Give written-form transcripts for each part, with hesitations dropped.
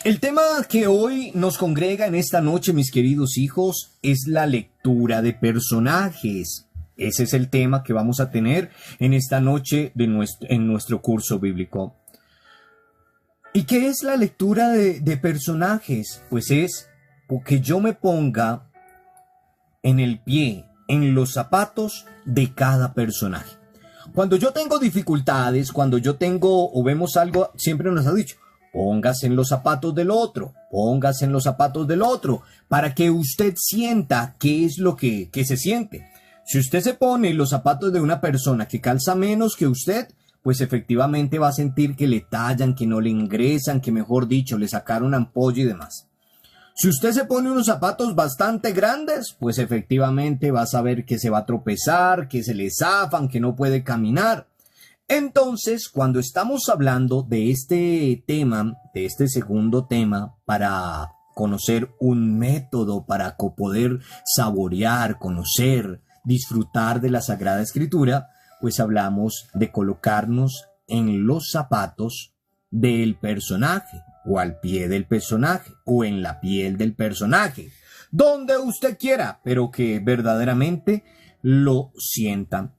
El tema que hoy nos congrega en esta noche, mis queridos hijos, es la lectura de personajes. Ese es el tema que vamos a tener en esta noche en nuestro curso bíblico. ¿Y qué es la lectura de personajes? Pues es que yo me ponga en el pie, en los zapatos de cada personaje. Cuando yo tengo dificultades, cuando yo tengo o vemos algo, siempre nos ha dicho, póngase en los zapatos del otro, póngase en los zapatos del otro, para que usted sienta qué es lo que se siente. Si usted se pone en los zapatos de una persona que calza menos que usted, pues efectivamente va a sentir que le tallan, que no le ingresan, que mejor dicho, le sacaron ampolla y demás. Si usted se pone unos zapatos bastante grandes, pues efectivamente va a saber que se va a tropezar, que se le zafan, que no puede caminar. Entonces, cuando estamos hablando de este tema, de este segundo tema, para conocer un método para poder saborear, conocer, disfrutar de la Sagrada Escritura, pues hablamos de colocarnos en los zapatos del personaje, o al pie del personaje, o en la piel del personaje, donde usted quiera, pero que verdaderamente lo sienta.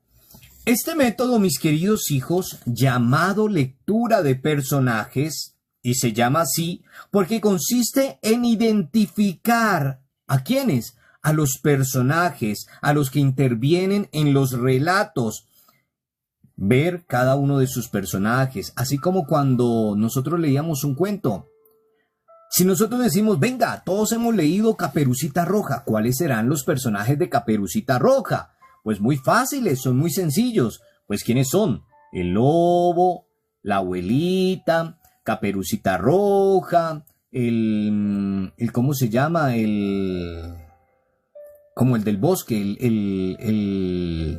Este método, mis queridos hijos, llamado lectura de personajes, y se llama así porque consiste en identificar ¿a quiénes? A los personajes, a los que intervienen en los relatos, ver cada uno de sus personajes, así como cuando nosotros leíamos un cuento. Si nosotros decimos, venga, todos hemos leído Caperucita Roja, ¿cuáles serán los personajes de Caperucita Roja? Pues muy fáciles, son muy sencillos. Pues ¿quiénes son? El lobo, la abuelita, Caperucita Roja, ¿cómo se llama? Como el del bosque,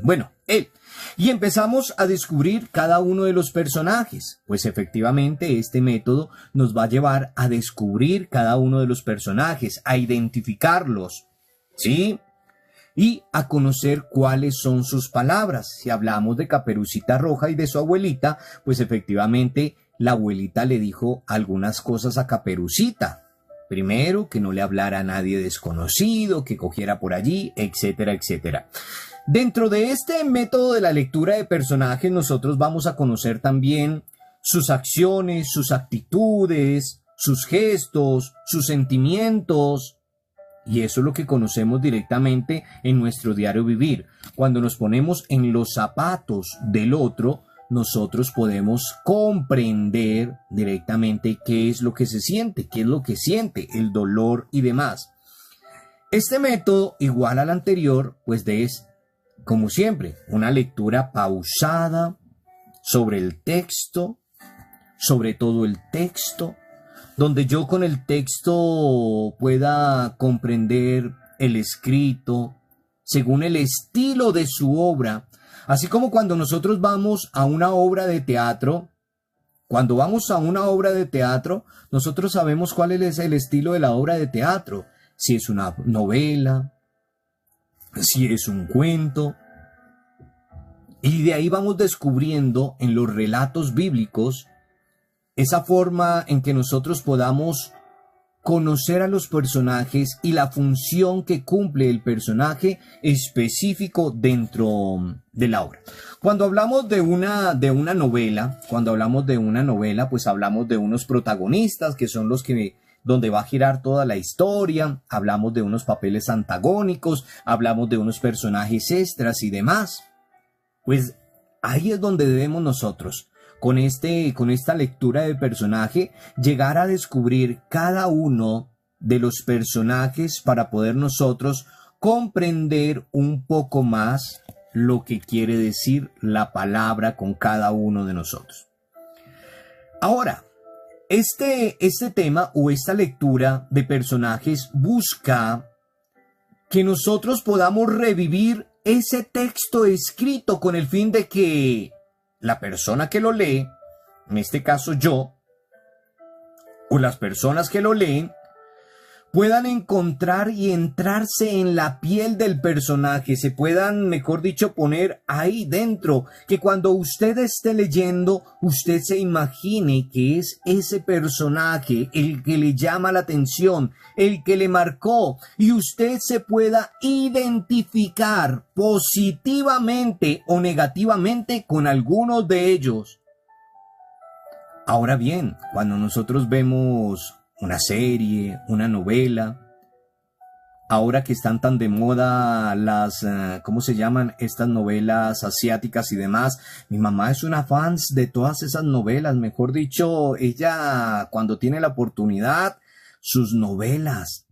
bueno, él. Y empezamos a descubrir cada uno de los personajes. Pues efectivamente este método nos va a llevar a descubrir cada uno de los personajes, a identificarlos, ¿sí? Y a conocer cuáles son sus palabras. Si hablamos de Caperucita Roja y de su abuelita, pues efectivamente la abuelita le dijo algunas cosas a Caperucita. Primero, que no le hablara a nadie desconocido, que cogiera por allí, etcétera, etcétera. Dentro de este método de la lectura de personajes, nosotros vamos a conocer también sus acciones, sus actitudes, sus gestos, sus sentimientos. Y eso es lo que conocemos directamente en nuestro diario vivir. Cuando nos ponemos en los zapatos del otro, nosotros podemos comprender directamente qué es lo que se siente, qué es lo que siente, el dolor y demás. Este método, igual al anterior, pues es, como siempre, una lectura pausada sobre el texto, sobre todo el texto, donde yo con el texto pueda comprender el escrito según el estilo de su obra. Así como cuando nosotros vamos a una obra de teatro, nosotros sabemos cuál es el estilo de la obra de teatro. Si es una novela, si es un cuento. Y de ahí vamos descubriendo en los relatos bíblicos esa forma en que nosotros podamos conocer a los personajes y la función que cumple el personaje específico dentro de la obra. Cuando hablamos de una novela, pues hablamos de unos protagonistas que son los que donde va a girar toda la historia, hablamos de unos papeles antagónicos, hablamos de unos personajes extras y demás. Pues ahí es donde debemos nosotros, con esta lectura de personaje, llegar a descubrir cada uno de los personajes para poder nosotros comprender un poco más lo que quiere decir la palabra con cada uno de nosotros. Ahora, este tema o esta lectura de personajes busca que nosotros podamos revivir ese texto escrito con el fin de que la persona que lo lee, en este caso yo, o las personas que lo leen, puedan encontrar y entrarse en la piel del personaje, se puedan, mejor dicho, poner ahí dentro, que cuando usted esté leyendo, usted se imagine que es ese personaje el que le llama la atención, el que le marcó, y usted se pueda identificar positivamente o negativamente con algunos de ellos. Ahora bien, cuando nosotros vemos una serie, una novela, ahora que están tan de moda las, ¿cómo se llaman? Estas novelas asiáticas y demás. Mi mamá es una fan de todas esas novelas, mejor dicho, ella cuando tiene la oportunidad, sus novelas,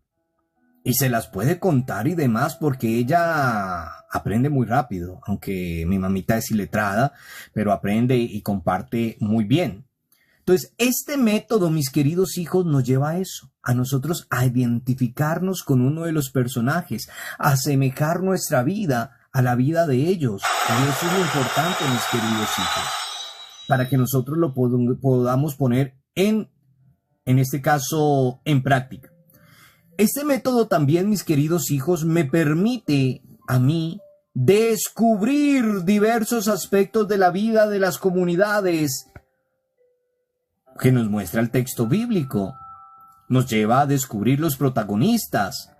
y se las puede contar y demás porque ella aprende muy rápido, aunque mi mamita es iletrada, pero aprende y comparte muy bien. Entonces, este método, mis queridos hijos, nos lleva a eso, a nosotros a identificarnos con uno de los personajes, a asemejar nuestra vida a la vida de ellos. Y eso es lo importante, mis queridos hijos, para que nosotros lo podamos poner en este caso, en práctica. Este método también, mis queridos hijos, me permite a mí descubrir diversos aspectos de la vida de las comunidades que nos muestra el texto bíblico, nos lleva a descubrir los protagonistas.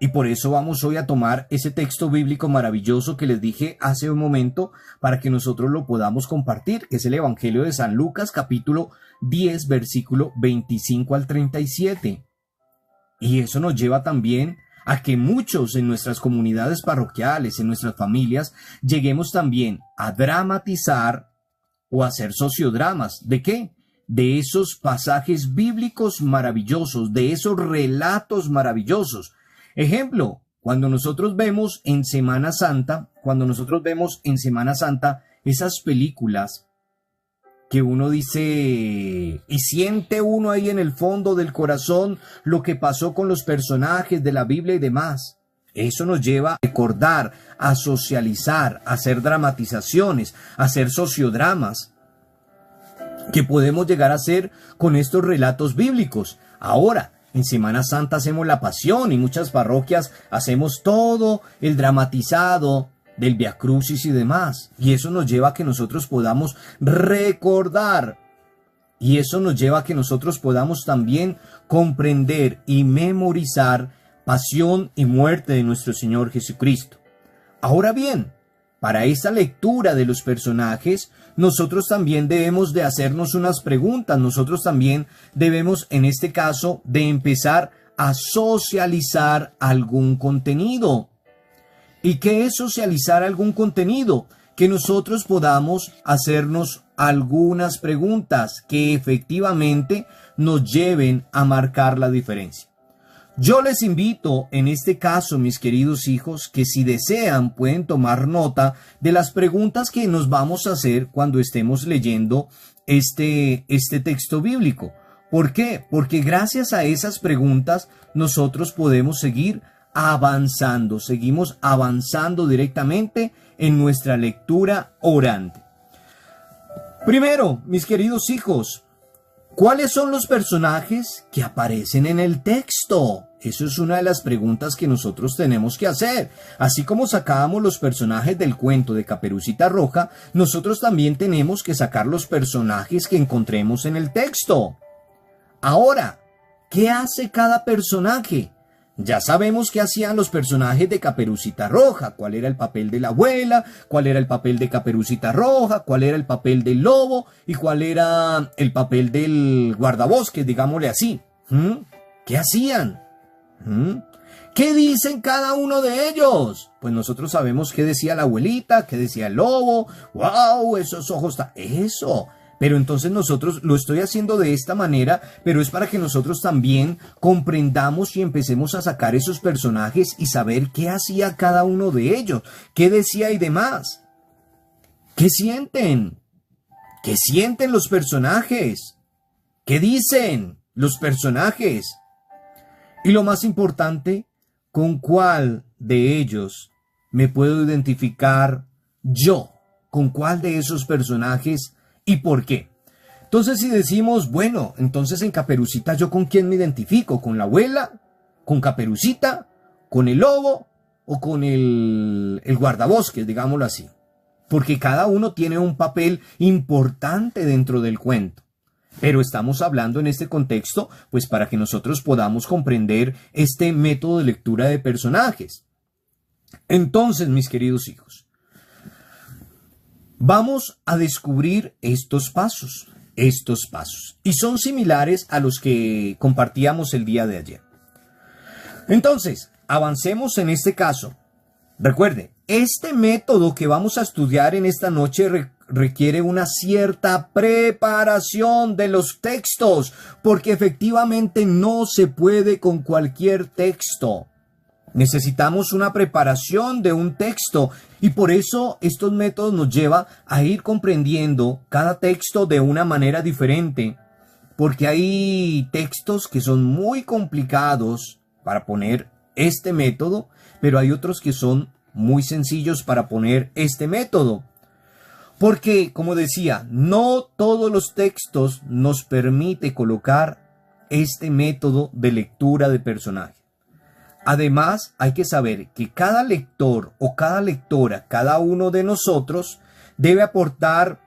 Y por eso vamos hoy a tomar ese texto bíblico maravilloso que les dije hace un momento para que nosotros lo podamos compartir, que es el Evangelio de San Lucas, capítulo 10, versículo 25 al 37. Y eso nos lleva también a que muchos en nuestras comunidades parroquiales, en nuestras familias, lleguemos también a dramatizar o a hacer sociodramas. ¿De qué? De esos pasajes bíblicos maravillosos, de esos relatos maravillosos. Ejemplo, cuando nosotros vemos en Semana Santa, esas películas que uno dice y siente uno ahí en el fondo del corazón lo que pasó con los personajes de la Biblia y demás. Eso nos lleva a recordar, a socializar, a hacer dramatizaciones, a hacer sociodramas que podemos llegar a hacer con estos relatos bíblicos. Ahora, en Semana Santa hacemos la Pasión y muchas parroquias hacemos todo el dramatizado del Vía Crucis y demás. Y eso nos lleva a que nosotros podamos recordar. Y eso nos lleva a que nosotros podamos también comprender y memorizar pasión y muerte de nuestro Señor Jesucristo. Ahora bien, para esta lectura de los personajes, nosotros también debemos de hacernos unas preguntas. Nosotros también debemos, en este caso, de empezar a socializar algún contenido. ¿Y qué es socializar algún contenido? Que nosotros podamos hacernos algunas preguntas que efectivamente nos lleven a marcar la diferencia. Yo les invito, en este caso, mis queridos hijos, que si desean pueden tomar nota de las preguntas que nos vamos a hacer cuando estemos leyendo este texto bíblico. ¿Por qué? Porque gracias a esas preguntas nosotros podemos seguir avanzando, seguimos avanzando directamente en nuestra lectura orante. Primero, mis queridos hijos, ¿cuáles son los personajes que aparecen en el texto? Eso es una de las preguntas que nosotros tenemos que hacer. Así como sacábamos los personajes del cuento de Caperucita Roja, nosotros también tenemos que sacar los personajes que encontremos en el texto. Ahora, ¿qué hace cada personaje? Ya sabemos qué hacían los personajes de Caperucita Roja, cuál era el papel de la abuela, cuál era el papel de Caperucita Roja, cuál era el papel del lobo y cuál era el papel del guardabosques, digámosle así. ¿Qué hacían? ¿Qué dicen cada uno de ellos? Pues nosotros sabemos qué decía la abuelita, qué decía el lobo. ¡Wow! Esos ojos, eso. Pero entonces nosotros lo estoy haciendo de esta manera, pero es para que nosotros también comprendamos y empecemos a sacar esos personajes y saber qué hacía cada uno de ellos, qué decía y demás. ¿Qué sienten? ¿Qué sienten los personajes? ¿Qué dicen los personajes? Y lo más importante, ¿con cuál de ellos me puedo identificar yo? ¿Con cuál de esos personajes y por qué? Entonces, si decimos, bueno, entonces en Caperucita, ¿yo con quién me identifico? ¿Con la abuela? con Caperucita, con el lobo o con el guardabosques, digámoslo así. Porque cada uno tiene un papel importante dentro del cuento. Pero estamos hablando en este contexto, pues para que nosotros podamos comprender este método de lectura de personajes. Entonces, mis queridos hijos, vamos a descubrir estos pasos. Y son similares a los que compartíamos el día de ayer. Entonces, avancemos en este caso. Recuerde, este método que vamos a estudiar en esta noche requiere una cierta preparación de los textos, porque efectivamente no se puede con cualquier texto. Necesitamos una preparación de un texto y por eso estos métodos nos llevan a ir comprendiendo cada texto de una manera diferente, porque hay textos que son muy complicados para poner este método, pero hay otros que son muy sencillos para poner este método. Porque, como decía, no todos los textos nos permite colocar este método de lectura de personaje. Además, hay que saber que cada lector o cada lectora, cada uno de nosotros, debe aportar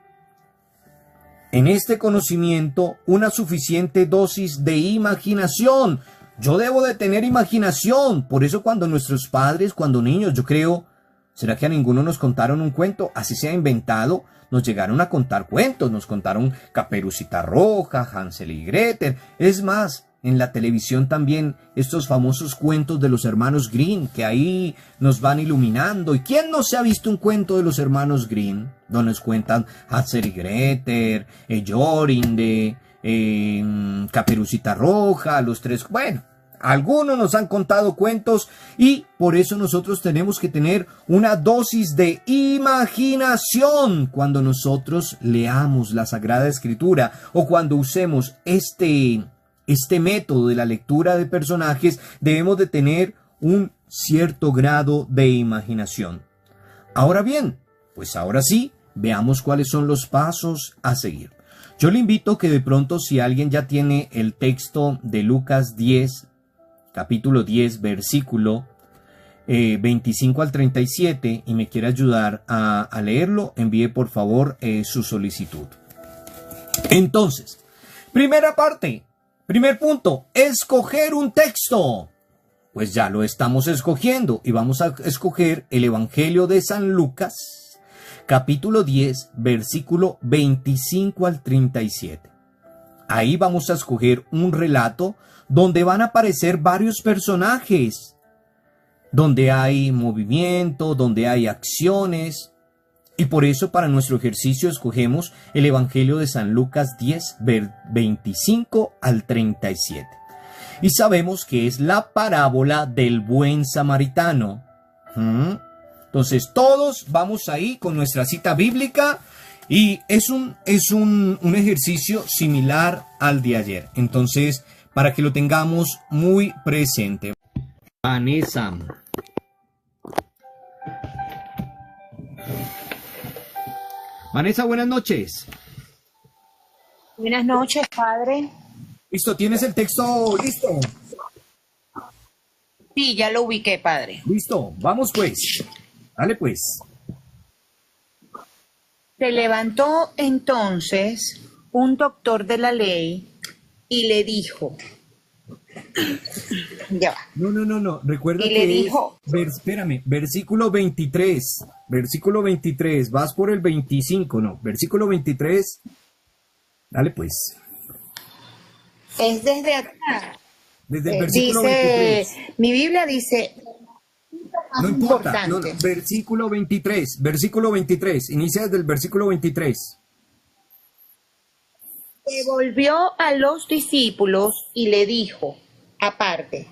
en este conocimiento una suficiente dosis de imaginación. Yo debo de tener imaginación. Por eso cuando nuestros padres, cuando niños, yo creo, ¿será que a ninguno nos contaron un cuento? Así se ha inventado. Nos llegaron a contar cuentos. Nos contaron Caperucita Roja, Hansel y Gretel. Es más, en la televisión también estos famosos cuentos de los hermanos Grimm, que ahí nos van iluminando. ¿Y quién no se ha visto un cuento de los hermanos Grimm? Donde nos cuentan Hansel y Gretel, Jorinde, Caperucita Roja, los tres. Bueno, algunos nos han contado cuentos y por eso nosotros tenemos que tener una dosis de imaginación cuando nosotros leamos la Sagrada Escritura o cuando usemos este método de la lectura de personajes. Debemos de tener un cierto grado de imaginación. Ahora bien, pues ahora sí, veamos cuáles son los pasos a seguir. Yo le invito que de pronto, si alguien ya tiene el texto de Lucas 10, capítulo 10, versículo 25 al 37, y me quiere ayudar a leerlo, envíe por favor su solicitud. Entonces, primera parte, primer punto, escoger un texto. Pues ya lo estamos escogiendo y vamos a escoger el Evangelio de San Lucas, capítulo 10, versículo 25 al 37. Ahí vamos a escoger un relato donde van a aparecer varios personajes, donde hay movimiento, donde hay acciones. Y por eso para nuestro ejercicio escogemos el Evangelio de San Lucas 10, 25 al 37. Y sabemos que es la parábola del buen samaritano. Entonces todos vamos ahí con nuestra cita bíblica y es un ejercicio similar al de ayer. Entonces, para que lo tengamos muy presente. Vanessa. Vanessa, buenas noches. Buenas noches, padre. Listo, ¿tienes el texto listo? Sí, ya lo ubiqué, padre. Listo, vamos pues. Dale pues. Se levantó entonces un doctor de la ley y le dijo, ya va. No. Recuerda Y que le dijo, espérame, versículo 23. Versículo 23. Vas por el 25, no. Versículo 23. Dale pues. es desde acá. Desde el versículo Dice, 23. mi Biblia dice, No importa. No, importante. versículo 23. Versículo 23. Inicia desde el versículo 23. Se volvió a los discípulos y le dijo, aparte,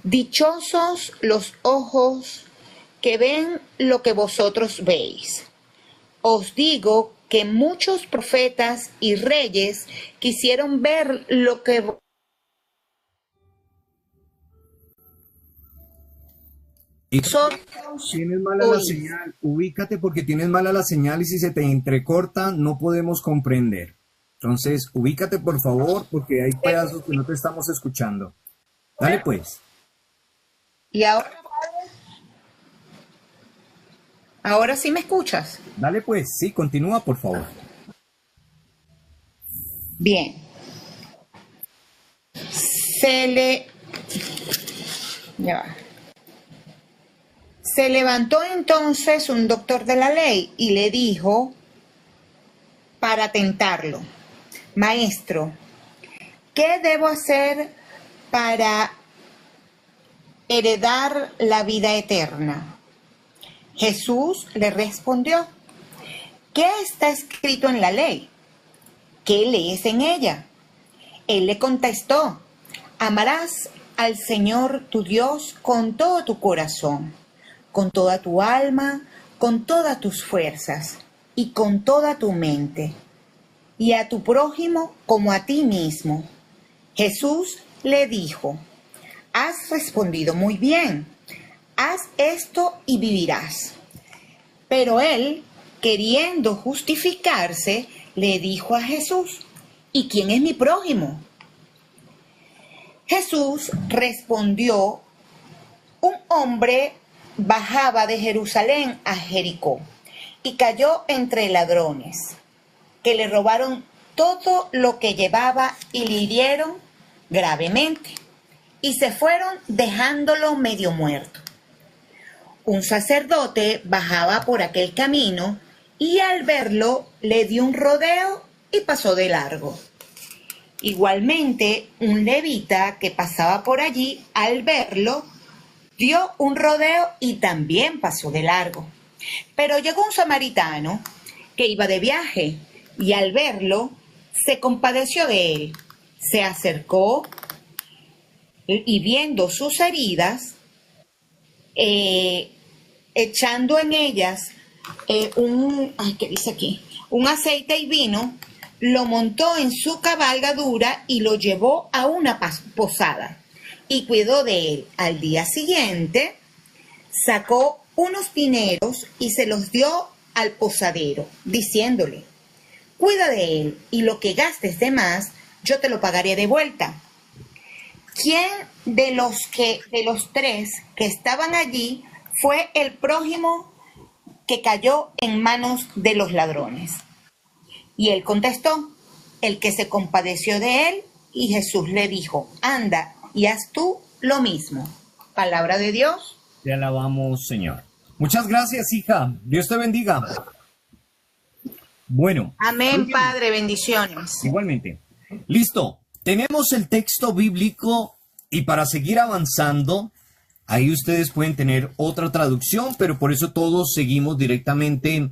dichosos los ojos que ven lo que vosotros veis. Os digo que muchos profetas y reyes quisieron ver lo que vosotros Tienes mala la oís. señal. Ubícate porque tienes mala la señal y si se te entrecorta no podemos comprender. Entonces, ubícate por favor porque hay pedazos que no te estamos escuchando. Dale pues. Y ahora sí me escuchas. Dale pues, sí, continúa por favor. Bien. Se le... Ya va. Se levantó entonces un doctor de la ley y le dijo para tentarlo: Maestro, ¿qué debo hacer para heredar la vida eterna? Jesús le respondió: ¿qué está escrito en la ley? ¿Qué lees en ella? Él le contestó: amarás al Señor tu Dios con todo tu corazón, con toda tu alma, con todas tus fuerzas y con toda tu mente, y a tu prójimo como a ti mismo. Jesús le dijo: has respondido muy bien, haz esto y vivirás. Pero él, queriendo justificarse, le dijo a Jesús: ¿y quién es mi prójimo? Jesús respondió: un hombre bajaba de Jerusalén a Jericó y cayó entre ladrones, que le robaron todo lo que llevaba y le hirieron gravemente, y se fueron dejándolo medio muerto. Un sacerdote bajaba por aquel camino y al verlo le dio un rodeo y pasó de largo. Igualmente, un levita que pasaba por allí, al verlo, dio un rodeo y también pasó de largo. Pero llegó un samaritano que iba de viaje y al verlo se compadeció de él. Se acercó y viendo sus heridas, echando en ellas ¿qué dice aquí? Un aceite y vino, lo montó en su cabalgadura y lo llevó a una posada y cuidó de él. Al día siguiente sacó unos dineros y se los dio al posadero, diciéndole: cuida de él y lo que gastes de más yo te lo pagaré de vuelta. ¿Quién de los tres que estaban allí fue el prójimo que cayó en manos de los ladrones? Y él contestó: el que se compadeció de él. Y Jesús le dijo: anda y haz tú lo mismo. Palabra de Dios. Te alabamos, Señor. Muchas gracias, hija. Dios te bendiga. Bueno. Amén, Padre. Bendiciones. Igualmente. Listo. Tenemos el texto bíblico y para seguir avanzando, ahí ustedes pueden tener otra traducción, pero por eso todos seguimos directamente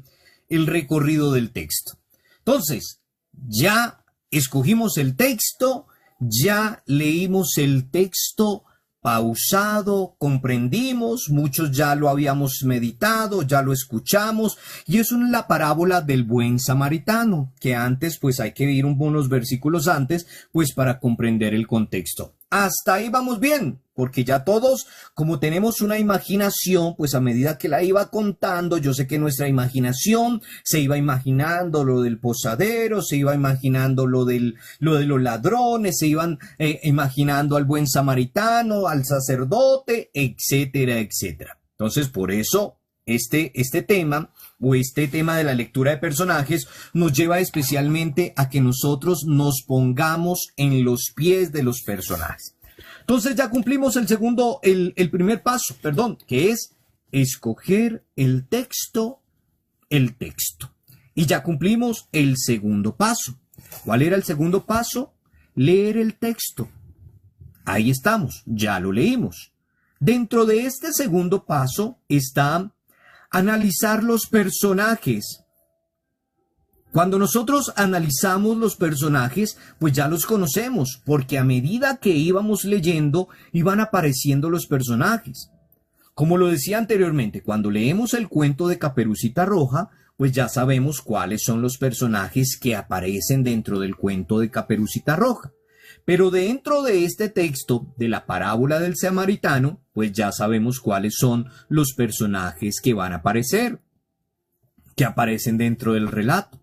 el recorrido del texto. Entonces, ya escogimos el texto, ya leímos el texto pausado, comprendimos, muchos ya lo habíamos meditado, ya lo escuchamos, y es la parábola del buen samaritano, que antes pues hay que ir unos versículos antes pues para comprender el contexto. Hasta ahí vamos bien, porque ya todos, como tenemos una imaginación, pues a medida que la iba contando, yo sé que nuestra imaginación se iba imaginando lo del posadero, se iba imaginando lo de los ladrones, se iban imaginando al buen samaritano, al sacerdote, etcétera, etcétera. Entonces, por eso, este tema de la lectura de personajes nos lleva especialmente a que nosotros nos pongamos en los pies de los personajes. Entonces ya cumplimos el primer paso, que es escoger el texto. Y ya cumplimos el segundo paso. ¿Cuál era el segundo paso? Leer el texto. Ahí estamos, ya lo leímos. Dentro de este segundo paso está analizar los personajes. Cuando nosotros analizamos los personajes, pues ya los conocemos, porque a medida que íbamos leyendo, iban apareciendo los personajes. Como lo decía anteriormente, cuando leemos el cuento de Caperucita Roja, pues ya sabemos cuáles son los personajes que aparecen dentro del cuento de Caperucita Roja. Pero dentro de este texto de la parábola del samaritano, pues ya sabemos cuáles son los personajes que van a aparecer, que aparecen dentro del relato.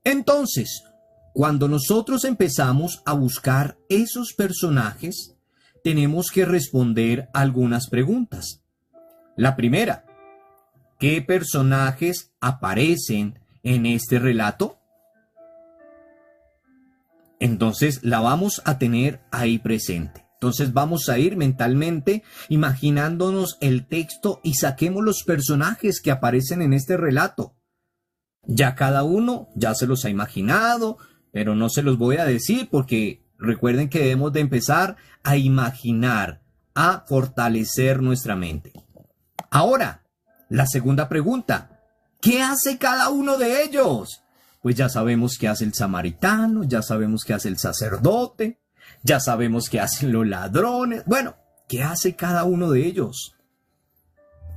Entonces, cuando nosotros empezamos a buscar esos personajes, tenemos que responder algunas preguntas. La primera, ¿qué personajes aparecen en este relato? Entonces la vamos a tener ahí presente. Entonces vamos a ir mentalmente imaginándonos el texto y saquemos los personajes que aparecen en este relato. Ya cada uno ya se los ha imaginado, pero no se los voy a decir porque recuerden que debemos de empezar a imaginar, a fortalecer nuestra mente. Ahora, la segunda pregunta, ¿qué hace cada uno de ellos? Pues ya sabemos qué hace el samaritano, ya sabemos qué hace el sacerdote, ya sabemos qué hacen los ladrones. Bueno, ¿qué hace cada uno de ellos?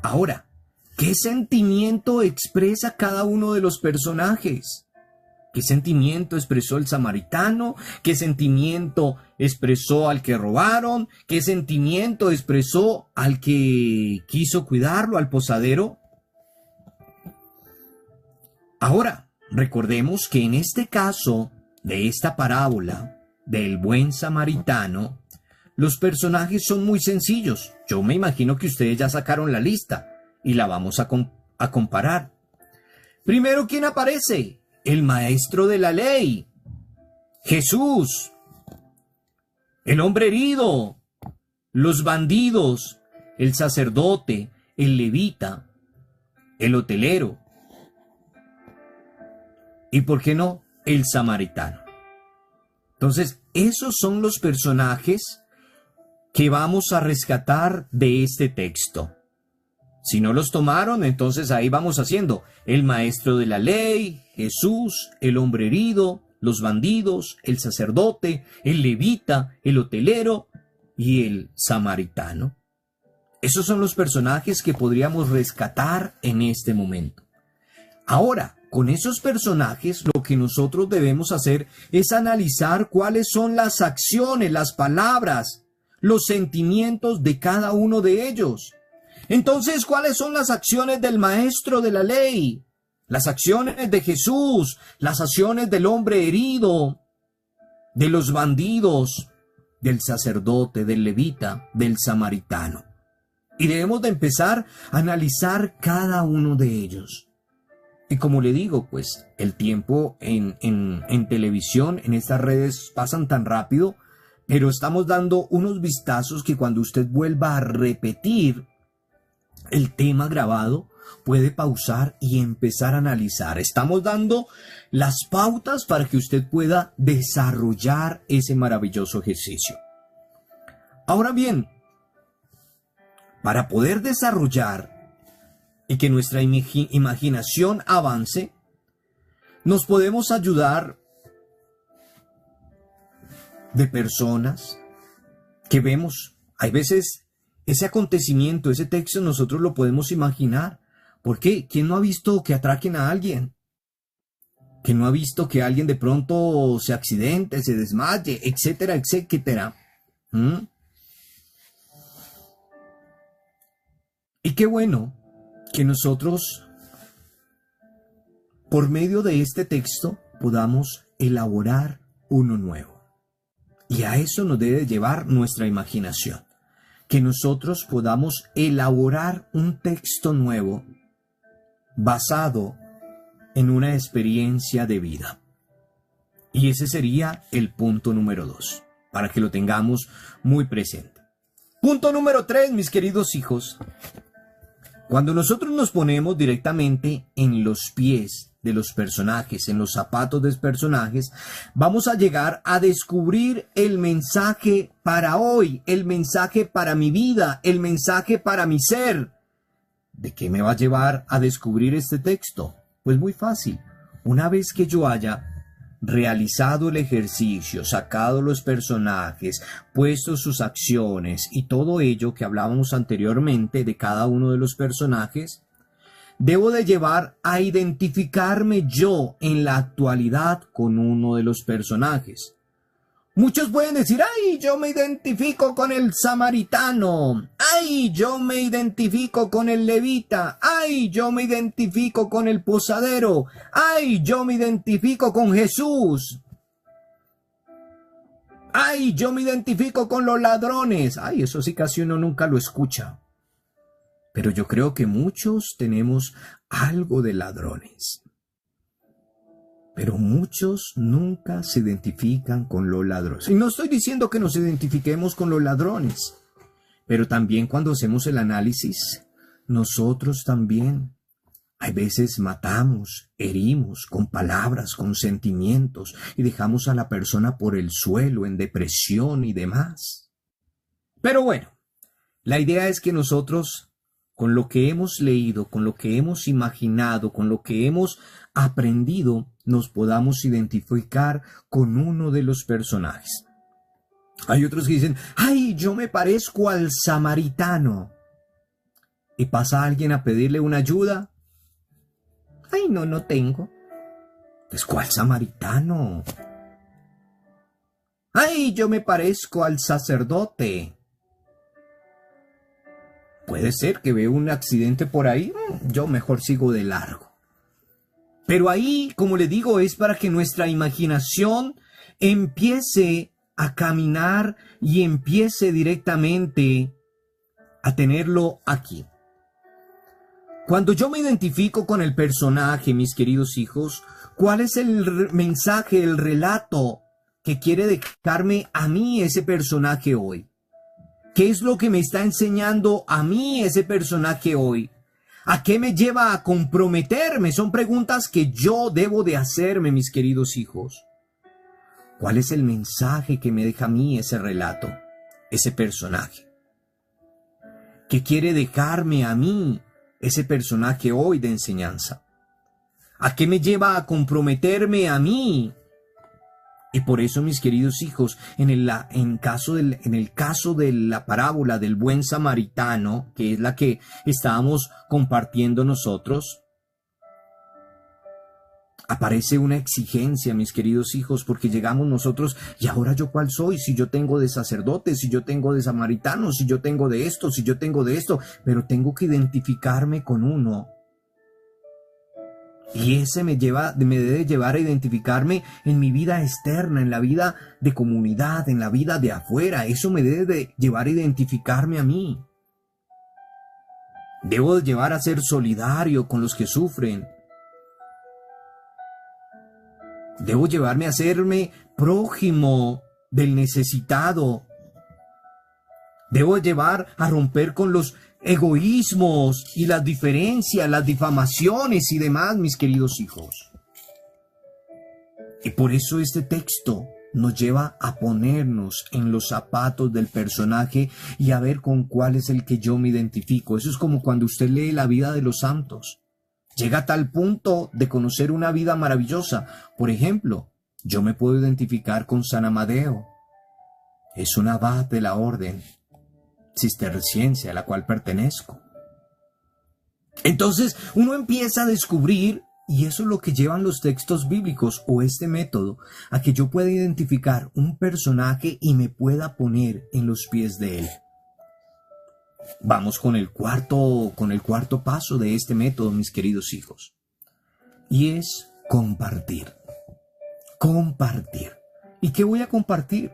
Ahora, ¿qué sentimiento expresa cada uno de los personajes? ¿Qué sentimiento expresó el samaritano? ¿Qué sentimiento expresó al que robaron? ¿Qué sentimiento expresó al que quiso cuidarlo, al posadero? Ahora, recordemos que en este caso de esta parábola del buen samaritano, los personajes son muy sencillos. Yo me imagino que ustedes ya sacaron la lista y la vamos a comparar. Primero, ¿quién aparece? El maestro de la ley, Jesús, el hombre herido, los bandidos, el sacerdote, el levita, el hotelero y, ¿por qué no?, el samaritano. Entonces, esos son los personajes que vamos a rescatar de este texto. Si no los tomaron, entonces ahí vamos haciendo el maestro de la ley, Jesús, el hombre herido, los bandidos, el sacerdote, el levita, el hotelero y el samaritano. Esos son los personajes que podríamos rescatar en este momento. Ahora, con esos personajes, lo que nosotros debemos hacer es analizar cuáles son las acciones, las palabras, los sentimientos de cada uno de ellos. Entonces, ¿cuáles son las acciones del maestro de la ley? Las acciones de Jesús, las acciones del hombre herido, de los bandidos, del sacerdote, del levita, del samaritano. Y debemos de empezar a analizar cada uno de ellos. Y como le digo, pues el tiempo en televisión, en estas redes, pasan tan rápido, pero estamos dando unos vistazos que cuando usted vuelva a repetir el tema grabado, puede pausar y empezar a analizar. Estamos dando las pautas para que usted pueda desarrollar ese maravilloso ejercicio. Ahora bien, para poder desarrollar y que nuestra imaginación avance, nos podemos ayudar de personas que vemos. Hay veces ese acontecimiento, ese texto, nosotros lo podemos imaginar. ¿Por qué? ¿Quién no ha visto que atraquen a alguien? ¿Quién no ha visto que alguien de pronto se accidente, se desmaye, etcétera, etcétera? Y qué bueno que nosotros, por medio de este texto, podamos elaborar uno nuevo. Y a eso nos debe llevar nuestra imaginación. Que nosotros podamos elaborar un texto nuevo basado en una experiencia de vida. Y ese sería el punto número 2, para que lo tengamos muy presente. Punto número 3, mis queridos hijos. Cuando nosotros nos ponemos directamente en los pies de los personajes, en los zapatos de los personajes, vamos a llegar a descubrir el mensaje para hoy, el mensaje para mi vida, el mensaje para mi ser. ¿De qué me va a llevar a descubrir este texto? Pues muy fácil. Una vez que yo haya realizado el ejercicio, sacado los personajes, puesto sus acciones y todo ello que hablábamos anteriormente de cada uno de los personajes, debo de llevar a identificarme yo en la actualidad con uno de los personajes. Muchos pueden decir, ¡ay, yo me identifico con el samaritano! ¡Ay, yo me identifico con el levita! ¡Ay, yo me identifico con el posadero! ¡Ay, yo me identifico con Jesús! ¡Ay, yo me identifico con los ladrones! ¡Ay, eso sí casi uno nunca lo escucha! Pero yo creo que muchos tenemos algo de ladrones. Pero muchos nunca se identifican con los ladrones. Y no estoy diciendo que nos identifiquemos con los ladrones, pero también cuando hacemos el análisis, nosotros también hay veces matamos, herimos con palabras, con sentimientos y dejamos a la persona por el suelo en depresión y demás. Pero bueno, la idea es que nosotros, con lo que hemos leído, con lo que hemos imaginado, con lo que hemos aprendido, nos podamos identificar con uno de los personajes. Hay otros que dicen, ¡ay, yo me parezco al samaritano! Y pasa alguien a pedirle una ayuda. ¡Ay, no tengo! Pues, ¿cuál samaritano? ¡Ay, yo me parezco al sacerdote! Puede ser que vea un accidente por ahí, yo mejor sigo de largo. Pero ahí, como le digo, es para que nuestra imaginación empiece a caminar y empiece directamente a tenerlo aquí. Cuando yo me identifico con el personaje, mis queridos hijos, ¿cuál es el mensaje, el relato que quiere dejarme a mí ese personaje hoy? ¿Qué es lo que me está enseñando a mí ese personaje hoy? ¿A qué me lleva a comprometerme? Son preguntas que yo debo de hacerme, mis queridos hijos. ¿Cuál es el mensaje que me deja a mí ese relato, ese personaje? ¿Qué quiere dejarme a mí ese personaje hoy de enseñanza? ¿A qué me lleva a comprometerme a mí? Y por eso, mis queridos hijos, en el caso de la parábola del buen samaritano, que es la que estábamos compartiendo nosotros, aparece una exigencia, mis queridos hijos, porque llegamos nosotros, ¿y ahora yo cuál soy? Si yo tengo de sacerdote, si yo tengo de samaritano, si yo tengo de esto, si yo tengo de esto, pero tengo que identificarme con uno. Y ese me debe llevar a identificarme en mi vida externa, en la vida de comunidad, en la vida de afuera. Eso me debe de llevar a identificarme a mí. Debo de llevar a ser solidario con los que sufren. Debo llevarme a hacerme prójimo del necesitado. Debo llevar a romper con los egoísmos y las diferencias, las difamaciones y demás, mis queridos hijos. Y por eso este texto nos lleva a ponernos en los zapatos del personaje y a ver con cuál es el que yo me identifico. Eso es como cuando usted lee la vida de los santos. Llega a tal punto de conocer una vida maravillosa. Por ejemplo, yo me puedo identificar con San Amadeo. Es un abad de la orden cisterciense a la cual pertenezco. Entonces uno empieza a descubrir, y eso es lo que llevan los textos bíblicos o este método, a que yo pueda identificar un personaje y me pueda poner en los pies de él. Vamos con el cuarto paso de este método, mis queridos hijos, y es compartir. Compartir. ¿Y qué voy a compartir?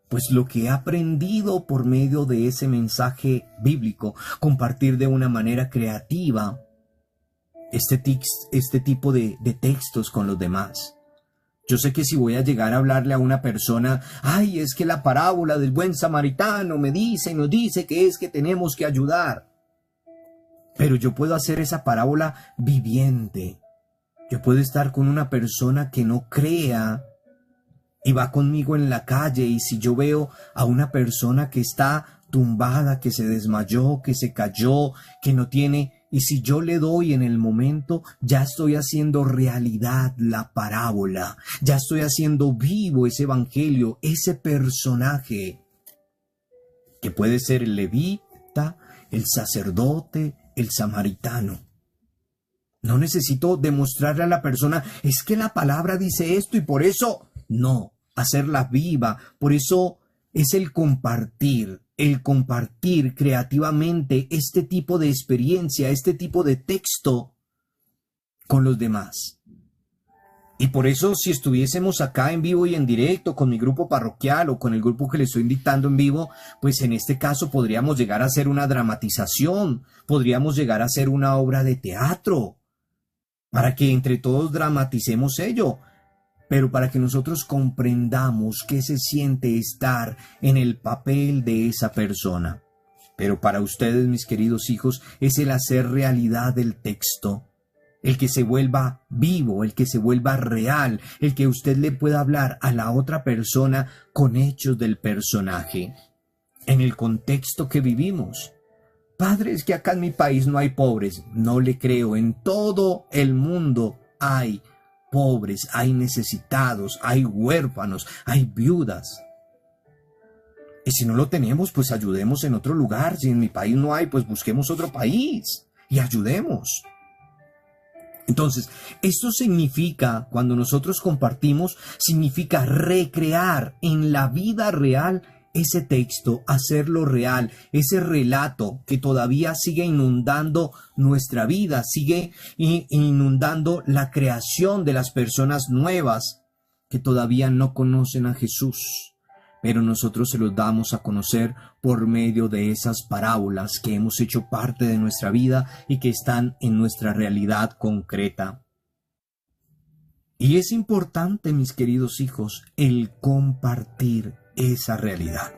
Pues lo que he aprendido por medio de ese mensaje bíblico, compartir de una manera creativa este tipo de textos con los demás. Yo sé que si voy a llegar a hablarle a una persona, ay, es que la parábola del buen samaritano nos dice que es que tenemos que ayudar. Pero yo puedo hacer esa parábola viviente. Yo puedo estar con una persona que no crea y va conmigo en la calle, y si yo veo a una persona que está tumbada, que se desmayó, que se cayó, que no tiene, y si yo le doy en el momento, ya estoy haciendo realidad la parábola, ya estoy haciendo vivo ese evangelio, ese personaje, que puede ser el levita, el sacerdote, el samaritano. No necesito demostrarle a la persona, es que la palabra dice esto y por eso... No, hacerla viva. Por eso es el compartir creativamente este tipo de experiencia, este tipo de texto con los demás. Y por eso, si estuviésemos acá en vivo y en directo con mi grupo parroquial o con el grupo que le estoy dictando en vivo, pues en este caso podríamos llegar a hacer una dramatización, podríamos llegar a hacer una obra de teatro, para que entre todos dramaticemos ello, pero para que nosotros comprendamos qué se siente estar en el papel de esa persona. Pero para ustedes, mis queridos hijos, es el hacer realidad del texto. El que se vuelva vivo, el que se vuelva real, el que usted le pueda hablar a la otra persona con hechos del personaje, en el contexto que vivimos. Padre, es que acá en mi país no hay pobres. No le creo. En todo el mundo hay pobres, hay necesitados, hay huérfanos, hay viudas. Y si no lo tenemos, pues ayudemos en otro lugar. Si en mi país no hay, pues busquemos otro país y ayudemos. Entonces, esto significa, cuando nosotros compartimos, significa recrear en la vida real ese texto, hacerlo real, ese relato que todavía sigue inundando nuestra vida, sigue inundando la creación de las personas nuevas que todavía no conocen a Jesús. Pero nosotros se los damos a conocer por medio de esas parábolas que hemos hecho parte de nuestra vida y que están en nuestra realidad concreta. Y es importante, mis queridos hijos, el compartir esa realidad.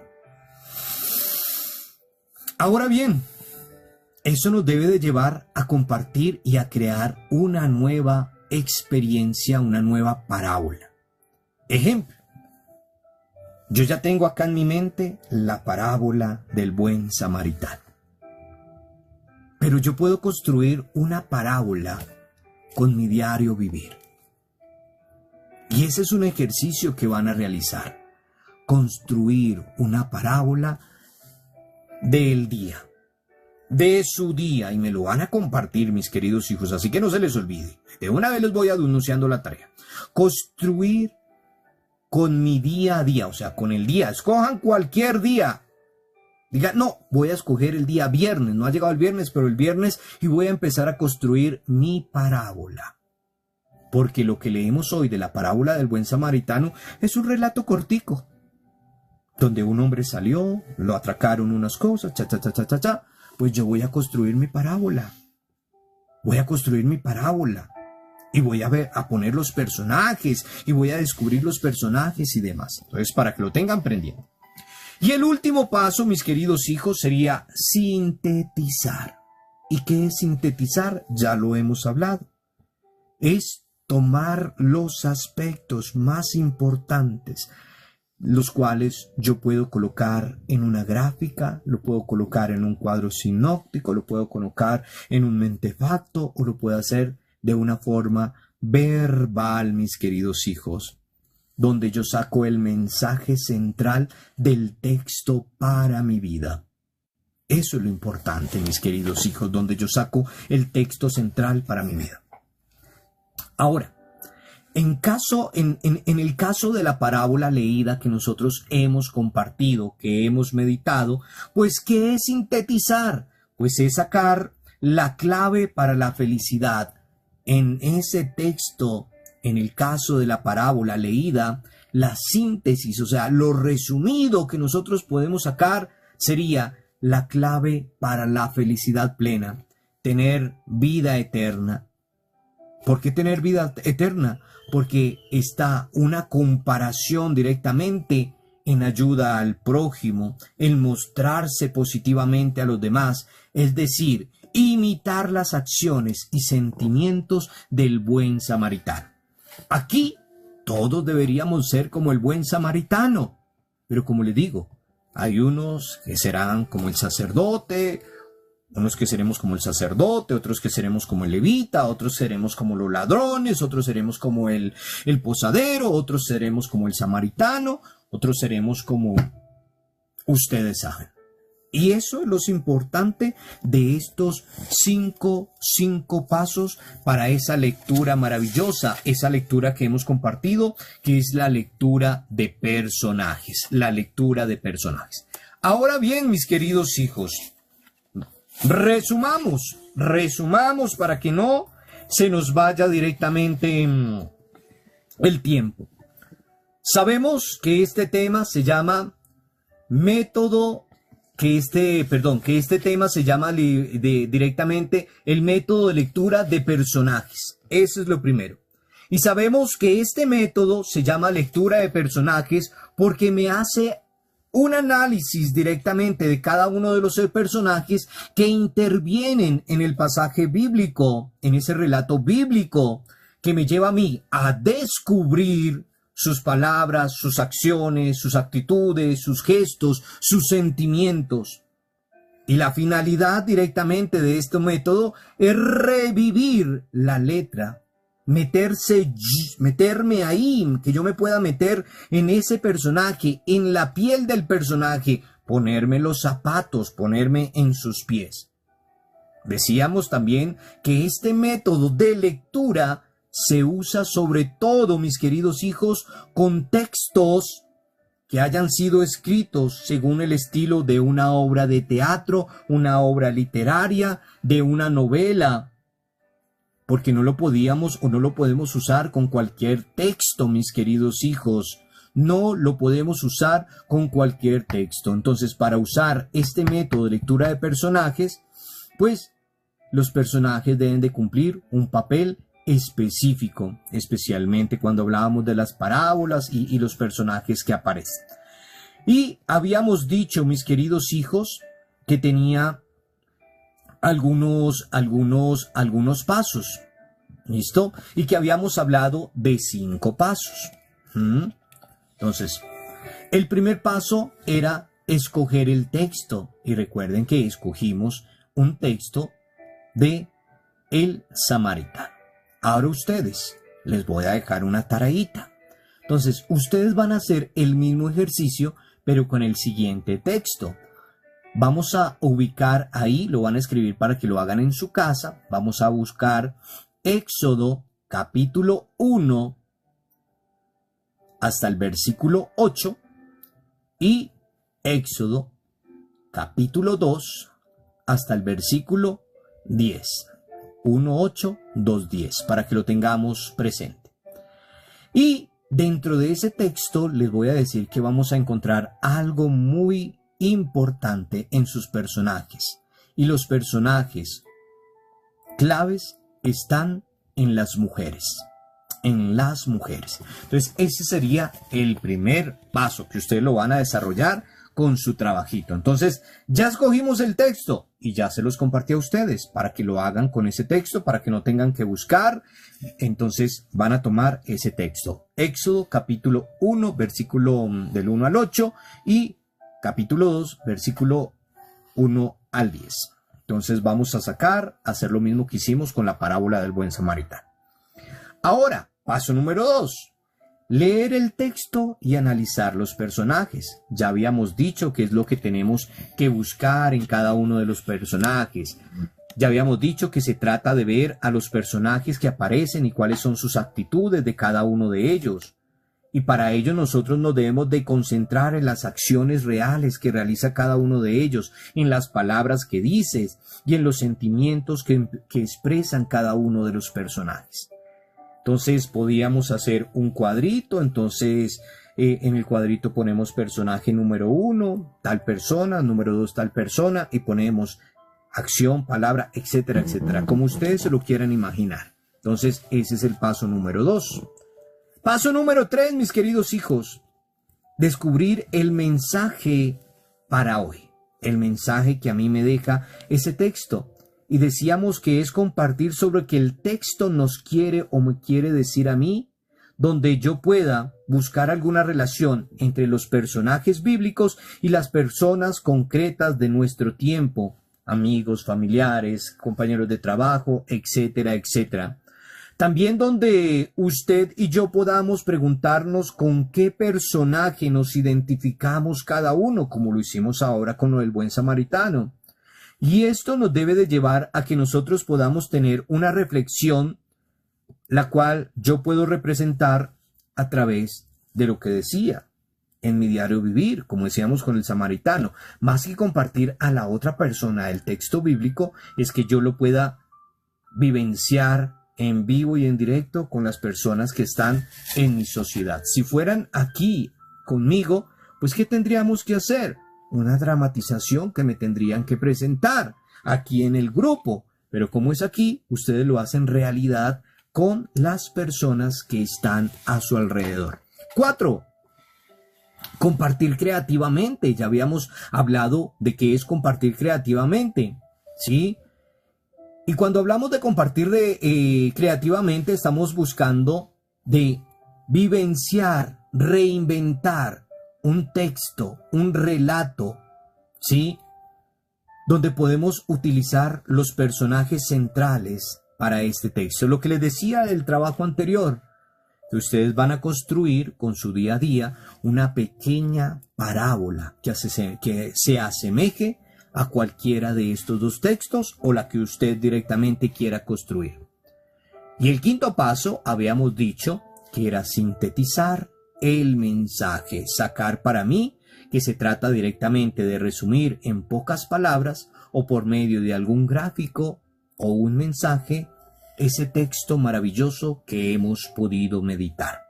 Ahora bien, eso nos debe de llevar a compartir y a crear una nueva experiencia, una nueva parábola. Ejemplo. Yo ya tengo acá en mi mente la parábola del buen samaritano. Pero yo puedo construir una parábola con mi diario vivir. Y ese es un ejercicio que van a realizar. Construir una parábola del día, de su día, y me lo van a compartir, mis queridos hijos, así que no se les olvide. De una vez les voy anunciando la tarea. Construir con mi día a día, o sea, con el día. Escojan cualquier día. Digan, no, voy a escoger el día viernes. No ha llegado el viernes, pero el viernes, y voy a empezar a construir mi parábola. Porque lo que leemos hoy de la parábola del buen samaritano es un relato cortico, donde un hombre salió, lo atracaron unas cosas, pues yo voy a construir mi parábola. Voy a construir mi parábola. Y voy a poner los personajes, y voy a descubrir los personajes y demás. Entonces, para que lo tengan prendiendo. Y el último paso, mis queridos hijos, sería sintetizar. ¿Y qué es sintetizar? Ya lo hemos hablado. Es tomar los aspectos más importantes, los cuales yo puedo colocar en una gráfica, lo puedo colocar en un cuadro sinóptico, lo puedo colocar en un mentefacto, o lo puedo hacer de una forma verbal, mis queridos hijos, donde yo saco el mensaje central del texto para mi vida. Eso es lo importante, mis queridos hijos, donde yo saco el texto central para mi vida. Ahora, en el caso de la parábola leída que nosotros hemos compartido, que hemos meditado, pues ¿qué es sintetizar? Pues es sacar la clave para la felicidad. En ese texto, en el caso de la parábola leída, la síntesis, o sea, lo resumido que nosotros podemos sacar sería la clave para la felicidad plena, tener vida eterna. ¿Por qué tener vida eterna? Porque está una comparación directamente en ayuda al prójimo, en mostrarse positivamente a los demás, es decir, imitar las acciones y sentimientos del buen samaritano. Aquí todos deberíamos ser como el buen samaritano, pero como le digo, hay unos que serán como el sacerdote, unos que seremos como el sacerdote, otros que seremos como el levita, otros seremos como los ladrones, otros seremos como el posadero, otros seremos como el samaritano, otros seremos como ustedes saben. Y eso es lo importante de estos cinco pasos para esa lectura maravillosa, esa lectura que hemos compartido, que es la lectura de personajes, la lectura de personajes. Ahora bien, mis queridos hijos, resumamos para que no se nos vaya directamente el tiempo. Sabemos que este tema se llama este tema se llama directamente el método de lectura de personajes. Eso es lo primero. Y sabemos que este método se llama lectura de personajes porque me hace un análisis directamente de cada uno de los personajes que intervienen en el pasaje bíblico, en ese relato bíblico, que me lleva a mí a descubrir sus palabras, sus acciones, sus actitudes, sus gestos, sus sentimientos. Y la finalidad directamente de este método es revivir la letra, meterme ahí, que yo me pueda meter en ese personaje, en la piel del personaje, ponerme los zapatos, ponerme en sus pies. Decíamos también que este método de lectura se usa sobre todo, mis queridos hijos, con textos que hayan sido escritos según el estilo de una obra de teatro, una obra literaria, de una novela, porque no lo podíamos o no lo podemos usar con cualquier texto, mis queridos hijos. No lo podemos usar con cualquier texto. Entonces, para usar este método de lectura de personajes, pues los personajes deben de cumplir un papel específico, especialmente cuando hablábamos de las parábolas y los personajes que aparecen. Y habíamos dicho, mis queridos hijos, que tenía algunos pasos, ¿listo? Y que habíamos hablado de 5 pasos. Entonces, el primer paso era escoger el texto, y recuerden que escogimos un texto de el Samaritano. Ahora ustedes, les voy a dejar una tareita. Entonces, ustedes van a hacer el mismo ejercicio, pero con el siguiente texto. Vamos a ubicar ahí, lo van a escribir para que lo hagan en su casa. Vamos a buscar Éxodo capítulo 1 hasta el versículo 8 y Éxodo capítulo 2 hasta el versículo 10. 1:8, 2:10, para que lo tengamos presente. Y dentro de ese texto les voy a decir que vamos a encontrar algo muy importante en sus personajes. Y los personajes claves están en las mujeres. En las mujeres. Entonces, ese sería el primer paso que ustedes lo van a desarrollar con su trabajito. Entonces, ya escogimos el texto y ya se los compartí a ustedes para que lo hagan con ese texto, para que no tengan que buscar. Entonces, van a tomar ese texto. Éxodo capítulo 1, versículo del 1 al 8 y capítulo 2, versículo 1 al 10. Entonces, vamos a hacer lo mismo que hicimos con la parábola del buen samaritano. Ahora, paso número 2. Leer el texto y analizar los personajes. Ya habíamos dicho qué es lo que tenemos que buscar en cada uno de los personajes. Ya habíamos dicho que se trata de ver a los personajes que aparecen y cuáles son sus actitudes de cada uno de ellos. Y para ello nosotros nos debemos de concentrar en las acciones reales que realiza cada uno de ellos, en las palabras que dices y en los sentimientos que expresan cada uno de los personajes. Entonces podíamos hacer un cuadrito, entonces en el cuadrito ponemos personaje número 1, tal persona, número 2, tal persona, y ponemos acción, palabra, etcétera, etcétera, como ustedes se lo quieran imaginar. Entonces ese es el paso número 2. Paso número 3, mis queridos hijos, descubrir el mensaje para hoy, el mensaje que a mí me deja ese texto. Y decíamos que es compartir sobre que el texto nos quiere o me quiere decir a mí, donde yo pueda buscar alguna relación entre los personajes bíblicos y las personas concretas de nuestro tiempo, amigos, familiares, compañeros de trabajo, etcétera, etcétera. También donde usted y yo podamos preguntarnos con qué personaje nos identificamos cada uno, como lo hicimos ahora con lo del buen samaritano. Y esto nos debe de llevar a que nosotros podamos tener una reflexión, la cual yo puedo representar a través de lo que decía en mi diario vivir, como decíamos con el samaritano. Más que compartir a la otra persona el texto bíblico, es que yo lo pueda vivenciar en vivo y en directo con las personas que están en mi sociedad. Si fueran aquí conmigo, pues ¿qué tendríamos que hacer? Una dramatización que me tendrían que presentar aquí en el grupo. Pero como es aquí, ustedes lo hacen realidad con las personas que están a su alrededor. 4. Compartir creativamente. Ya habíamos hablado de qué es compartir creativamente, ¿sí? Y cuando hablamos de compartir creativamente, estamos buscando de vivenciar, reinventar un texto, un relato, ¿sí? Donde podemos utilizar los personajes centrales para este texto. Lo que les decía del trabajo anterior, que ustedes van a construir con su día a día una pequeña parábola que se asemeje a cualquiera de estos dos textos o la que usted directamente quiera construir. Y el quinto paso, habíamos dicho que era sintetizar el mensaje, sacar para mí que se trata directamente de resumir en pocas palabras o por medio de algún gráfico o un mensaje ese texto maravilloso que hemos podido meditar.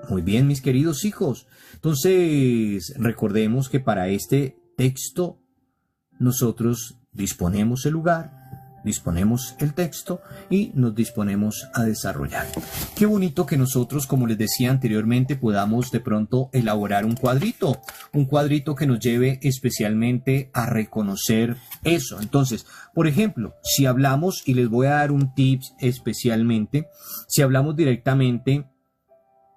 Muy bien, mis queridos hijos. Entonces, recordemos que para este texto nosotros disponemos el lugar, disponemos el texto y nos disponemos a desarrollar. Qué bonito que nosotros, como les decía anteriormente, podamos de pronto elaborar un cuadrito que nos lleve especialmente a reconocer eso. Entonces, por ejemplo, si hablamos, y les voy a dar un tip especialmente, si hablamos directamente,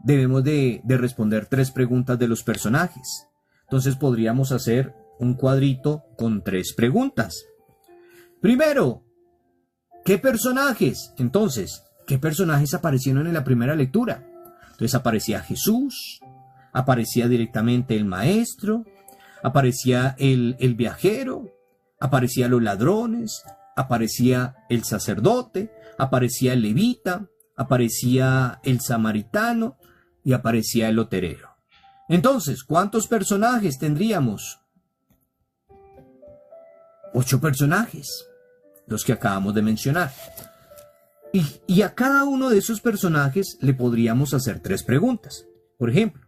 debemos de responder 3 preguntas de los personajes. Entonces podríamos hacer un cuadrito con 3 preguntas. Primero, ¿qué personajes? Entonces, ¿qué personajes aparecieron en la primera lectura? Entonces aparecía Jesús, aparecía directamente el maestro, aparecía el viajero, aparecía los ladrones, aparecía el sacerdote, aparecía el levita, aparecía el samaritano y aparecía el loterero. Entonces, ¿cuántos personajes tendríamos? 8 personajes, los que acabamos de mencionar. Y a cada uno de esos personajes le podríamos hacer 3 preguntas. Por ejemplo,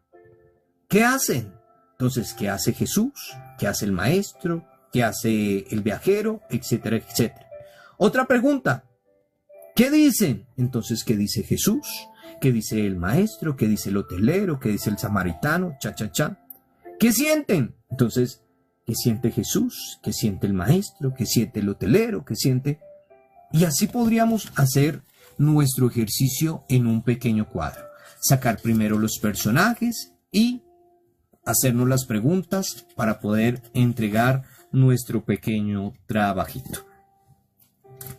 ¿qué hacen? Entonces, ¿qué hace Jesús? ¿Qué hace el maestro? ¿Qué hace el viajero? Etcétera, etcétera. Otra pregunta, ¿qué dicen? Entonces, ¿qué dice Jesús? ¿Qué dice el maestro? ¿Qué dice el hotelero? ¿Qué dice el samaritano? ¿Qué sienten? Entonces, ¿qué siente Jesús? ¿Qué siente el maestro? ¿Qué siente el hotelero? ¿Qué siente? Y así podríamos hacer nuestro ejercicio en un pequeño cuadro. Sacar primero los personajes y hacernos las preguntas para poder entregar nuestro pequeño trabajito.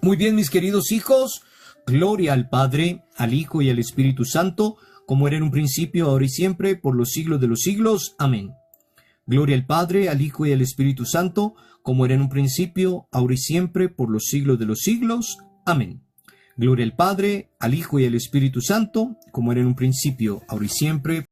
Muy bien, mis queridos hijos, gloria al Padre, al Hijo y al Espíritu Santo, como era en un principio, ahora y siempre, por los siglos de los siglos. Amén. Gloria al Padre, al Hijo y al Espíritu Santo, como era en un principio, ahora y siempre, por los siglos de los siglos. Amén. Gloria al Padre, al Hijo y al Espíritu Santo, como era en un principio, ahora y siempre,